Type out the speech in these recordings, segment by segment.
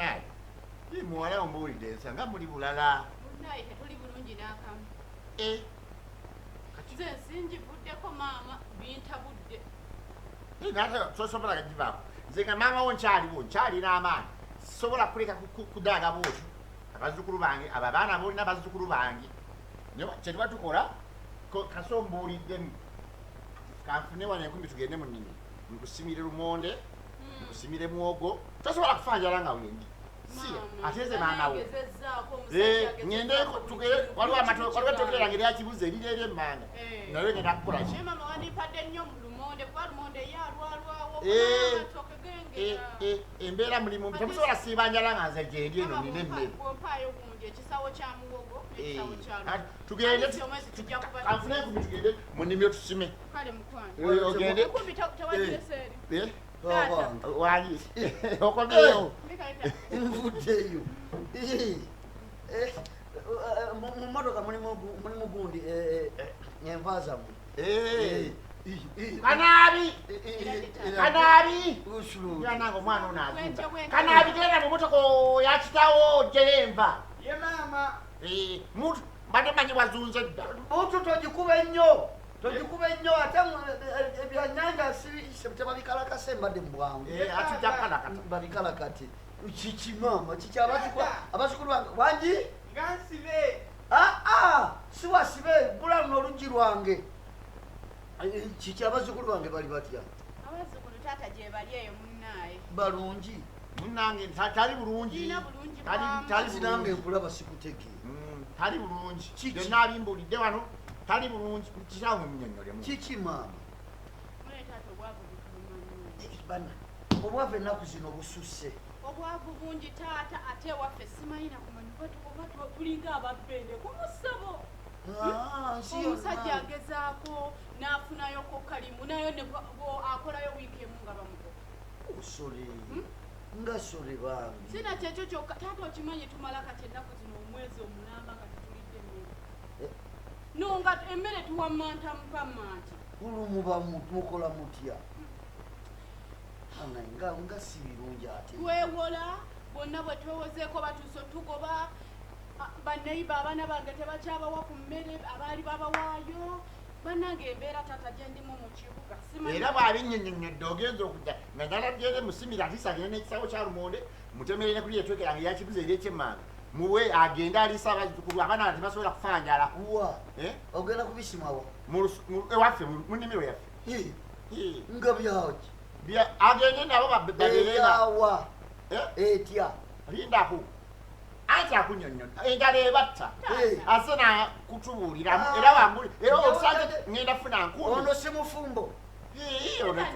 munnaye ye muwala ombuulidde ensanga muli bulala munnaye tetuli bulungi n'akamu kati nze nsinjivuddeko maama bintabudde naate tosobola gagivaako nze nga maama wo nkyalina amaanyi sobola kuleka kudaaga bwotyo abazukulu bange abo abaana bolina abazukulu bange kyetuba tukola kase ombuuliddemu kanfune wano enkumbi tugende mu nnimi nkusimire lumonde nkusimire muwogo tosobola kufanjala nga wendi ate nze maama wo ŋŋendeko tugere waliwo ettooke lyange lyakibuza eriri eri emmanga naye ngenda kukolaki mama wandipadde nnyo mu lumonde kuba lumonde ye alwalwawo embeera mulimu temusobola siiba njala nga nze gyendi eno nina emmere bwompaayo gundi ekisawo kya muwogo n'ekisawo kya tugende kanfune enkumbi tugende mu nnimi otusime kale mukwano ogende enkumbi tewagireseeri wali okomyeyo nvuddeyo mu motoka mulimu gundi enva zammwe kanaabi yananga omwana onazimba kanaabi genda mu motoka yakitawo gyerenva ye maama mutu mbadde manyi wazunze dda mutu togikuba ennyo ate ebyanyanja tebabikalakase mbadde mubwangu atujja kukalakata babikalakate kiki maama kiki abazukulu bange wangi nga nsibe siwasibe gula luno oluggi lwange kiki abazukulu bange bali batya abazzukulu taata gye bali eyo munnaaye balungi munnange tali bulungi sinange nkulaba sikutege tali bulungi byonna abimbuulidde wano tali bulungi kirawo munyonyolemu kiki maama mule taata obwavu butulumanyi bana obwavu ennaku zino bususse obwavu bungi taata ate ewaffe simayina kumanyi oba tulinga ababbende kumusabo omusajja agezaako n'afunayo kokalimu nayo akolayo wiiki emu nga bamugoba osole nga sole bange sina kyekyo kyokka taata okimanyi tumala kati ennaku zino omwezi omulamba nga tetulidde emmere no nga emmere tuwammanta mukammanti kulumuba mukola mutya nga si birungi ate twewola bonna bwe twewozeeko batuuso tugoba baneiba abaana bange tebakyabawa ku mmere abaali babawaayo bannange embeera taata gye ndimu mu kibuga era bw'abinnyonnyonnyodde ogenza okudda nga nalabyere musimira alisagire n'ekisawo kya lumonde mutemerere kuli etweke lyange lyakibuza eri ekyemmanga muwe agende aliisa abazzukulu abaana tebasobola kufanjala wa ogenda kubisimawa ewaffe mu nnimiro yaffe nga byaki agende nabo baberewa etya lindaku anti akunyonnyola enjala ebatta ase nakutubuuliramu era wambuli era obusanze ngenda funa nkumi ono si mufumbo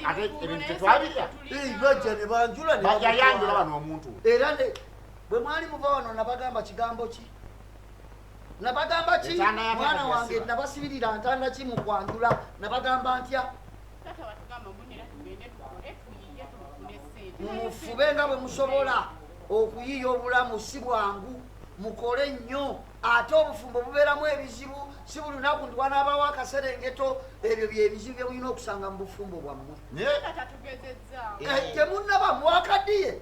ate ebintu tetwabirya bajja ne banjula bajayanjula wano omuntu era bwe mwali muva wano nabagamba kigambo ki nabagamba ki mwana wange nabasibirira ntanda ki mu kwanjula nabagamba ntya mufube nga bwe musobola okuyiya obulamu si bwangu mukole nnyo ate obufumbo bubeeramu ebizibu si buli lunaku ndi wanaabawo akaserengeto ebyo byebizibu bye mulina okusanga mu bufumbo bwammwe temunnaba mwakaddiye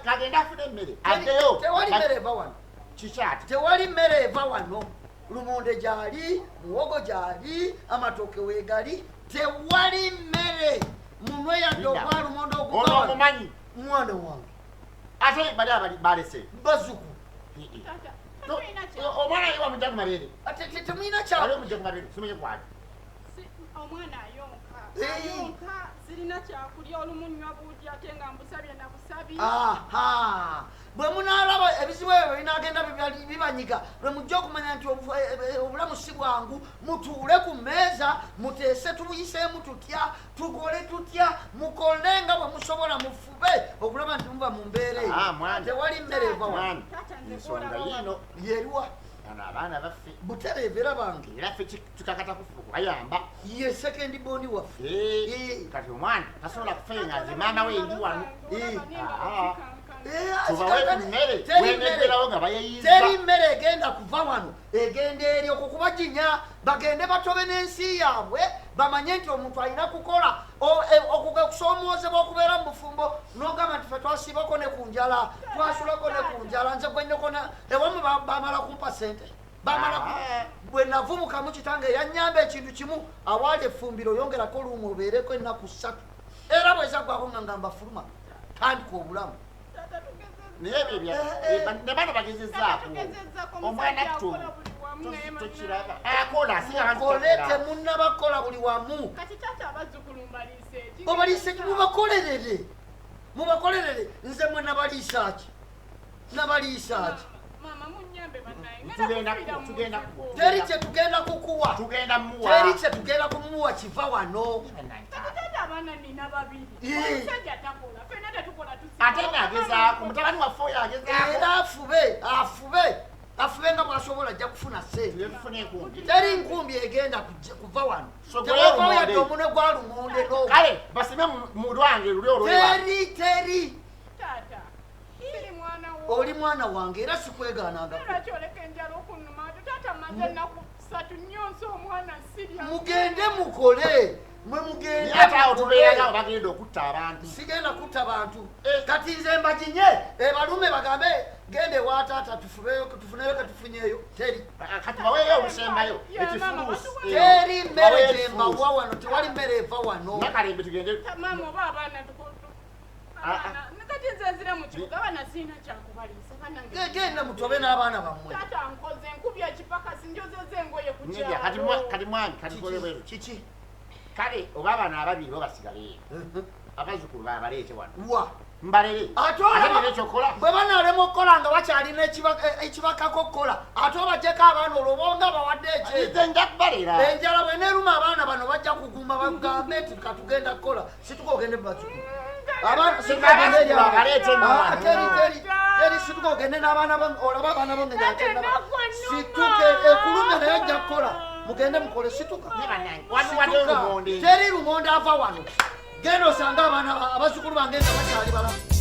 kagenda afuna emmere addeyo tewali mmere eva wano kikyati tewali mmere eva wano lumonde gyali muwogo gyali amatooke weegali tewali mmere munwe yadde ogwa lumonde omumanyi mwana wange ate bali balese bazuku omwana yiwa mujja ku mabeere temulina ali omujja ku mabeere simenye kwali omwana ayonka sirina kyakulya olumunywa buugi ate nga mbusabye nabusabye bwe munaalaba ebizibu ebyo binagenda bibanyiga lwe mujja okumanya nti obulamu si bwangu mutuule ku mmeeza muteese tubuyiseemu tutya tugole tutya mukole nga bwe musobola mufube okulaba nti muba mu mbeera eyo tewali mmere eva wano ensonga yiino yeruwa ano abaana baffe butereevera bange era ffe tukakata kubayamba ye sekendi bondi waffe kati omwana tasobola kufenga nze maama we ndi wano teri mmere egenda kuva wano egenda eri okwo kubaginya bagende batobe n'ensi yaabwe bamanye nti omuntu alina kukola okusomoozebwa okubeera mu bufumbo n'ogamba nti fe twasiibako ne ku njala twasulako ne ku njala nze gwenyokona ewamu bamala kumpa sente bwe navubukamu kitange yanyamba ekintu kimu awaali effumbiro yongerako oluumu obeereko ennaku 3 era bwezaggwako nga mbafuluma tandika obulamu naye ebyo ne bano bagezezaako omwana tokiraba akola kole temunnabakola buli wamu obaliise mubakolerere nze mwe nabaliisaaki teri kyetugenda kukuwa teri kyetugenda kumuwa kiva wano ate nagezaako mutabani waffe oyo agezaako era afube nga bwasobola ajja kufuna sente teri nkumbi egenda kuva wano tewavaoyadde omunwe gwa lumonde kale basime mu lwange luli teri oli mwana wange era sikwegaananga mugende mukole mwe mugendeataawotubeeraga bagenda okutta abantu sigenda kutta bantu kati nze mbaginye balume bagambe gende wa taata tufuneyo ketufunyeyo teri kati baweeyo olusembayo ekifuluusi teri mmere gyembawa wano tewali mmere eva wano nakalembe tugende genda mutobe n'abaana bammwe kati mwami katikolebwezo kiki kale oba abaana ababiri bo basigaleyo abazukulu babaleete wano mbalere ate nekyokola bwe banaalema okukola nga bakyalina ekibakako okukola ate obajjeko abaana olwo bonga bawadde nze nja kubalera enjala bweneeruma abaana bano bajja kuguma bagambe nti katugenda kukola situka ogende mubazukulu teri situka ogende n'abaana olaba abaana bo ngeyakyendaba situka ekulume naye nja kukola mugende mukole situka teri lumonde ava wano genda osanga abaana abazukulu bange nga bakyali balamu